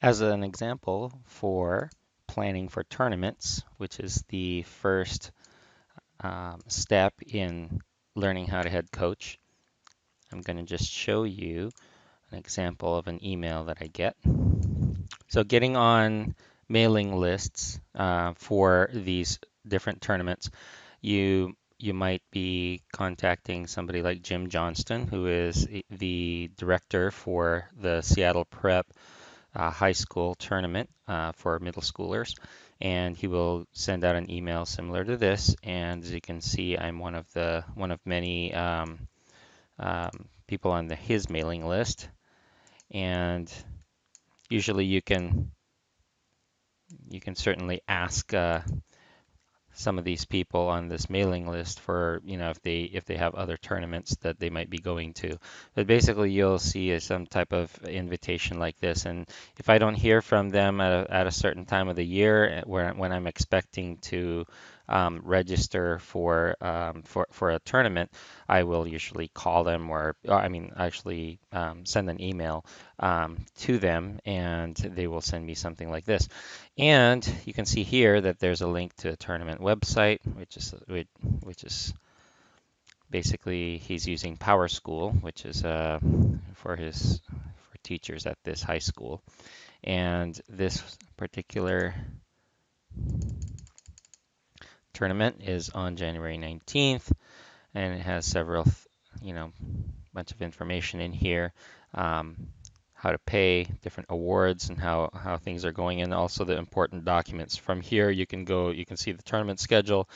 As an example for planning for tournaments, which is the first step in learning how to head coach, I'm going to just show you an example of an email that I get. So getting on mailing lists for these different tournaments, you might be contacting somebody like Jim Johnston, who is the director for the Seattle Prep high school tournament for middle schoolers, and he will send out an email similar to this. And as you can see, I'm one of many people on his mailing list, and usually you can certainly ask some of these people on this mailing list for, if they have other tournaments that they might be going to. But basically, you'll see some type of invitation like this, and if I don't hear from them at a certain time of the year, when I'm expecting to register for a tournament, I will usually call them, or I mean, actually send an email to them, and they will send me something like this. And you can see here that there's a link to a tournament website, which is basically he's using Power School, which is for teachers at this high school. And this particular tournament is on January 19th, and it has several, bunch of information in here. How to pay, different awards, and how things are going, and also the important documents. From here, you can see the tournament schedule,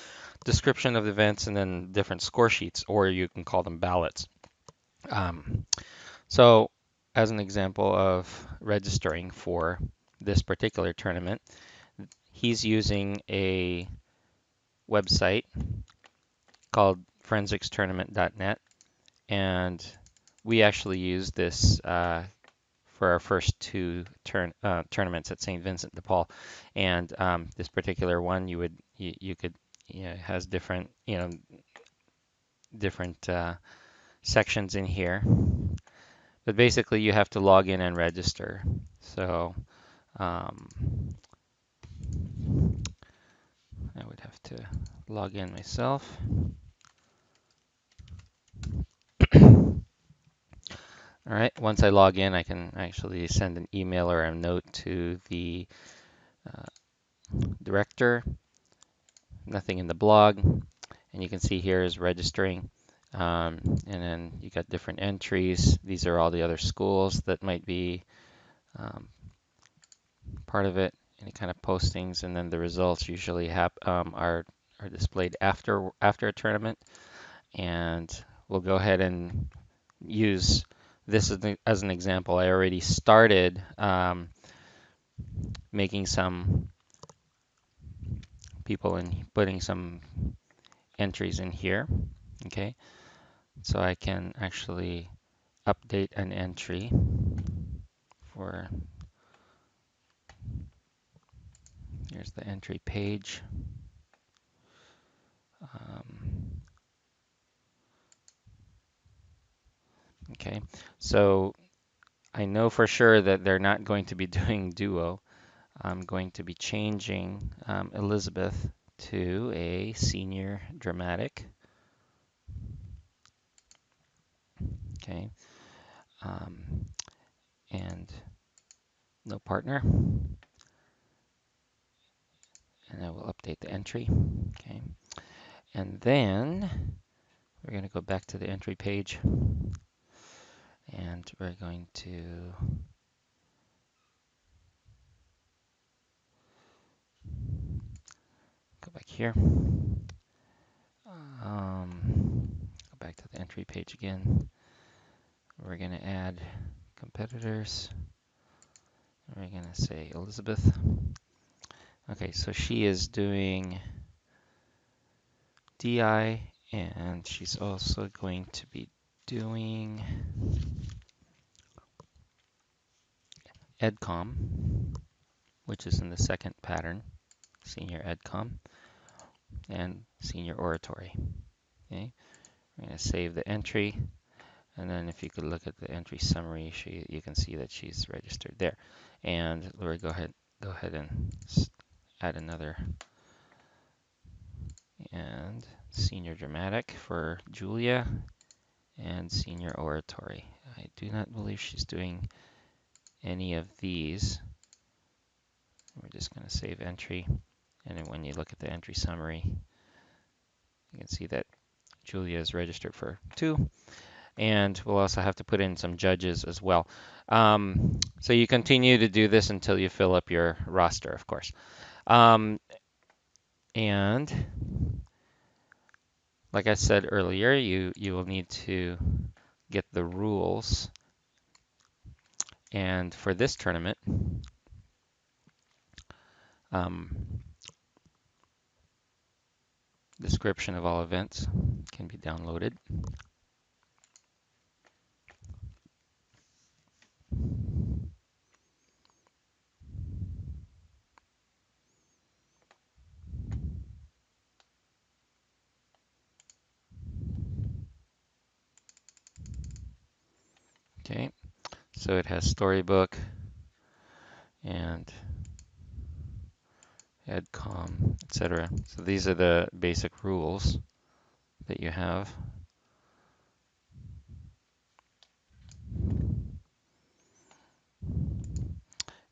description of the events, and then different score sheets, or you can call them ballots. Um, so, as an example of registering for this particular tournament, he's using a website called forensics-tournament.net, and we actually use this for our first two tournaments at St. Vincent de Paul. And this particular one, you could, it has different sections in here. But basically, you have to log in and register. So um, I would have to log in myself. All right, once I log in, I can actually send an email or a note to the uh, director. Nothing in the blog. And you can see here is registering. And then you got different entries. These are all the other schools that might be part of it. Any kind of postings, and then the results usually are displayed after a tournament. And we'll go ahead and use this as an example. I already started making some people and putting some entries in here. Okay, so I can actually update an entry for, here's the entry page. Okay, so I know for sure that they're not going to be doing duo. I'm going to be changing Elizabeth to a senior dramatic. Okay, and no partner. And I will update the entry. Okay, and then we're going to go back to the entry page, and we're going to go back here. Go back to the entry page again. We're going to add competitors. We're going to say Elizabeth. Okay, so she is doing DI, and she's also going to be doing EdCom, which is in the second pattern, senior EdCom, and senior oratory. Okay, we're going to save the entry. And then if you could look at the entry summary, you can see that she's registered there. And Lori, go ahead and add another and senior dramatic for Julia and senior oratory. I do not believe she's doing any of these. We're just going to save entry. And then when you look at the entry summary, you can see that Julia is registered for 2. And we'll also have to put in some judges as well. So you continue to do this until you fill up your roster, of course. And like I said earlier, you will need to get the rules. And for this tournament, description of all events can be downloaded. Okay, so it has storybook and EdCom, etc. So these are the basic rules that you have.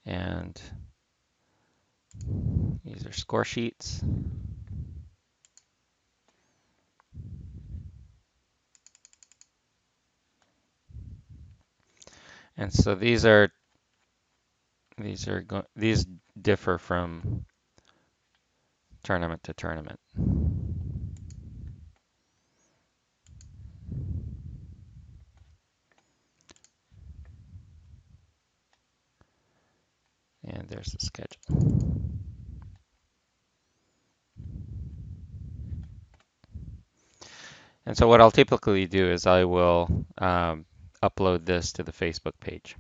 And these are score sheets. And so these differ from tournament to tournament. And there's the schedule. And so what I'll typically do is I will upload this to the Facebook page.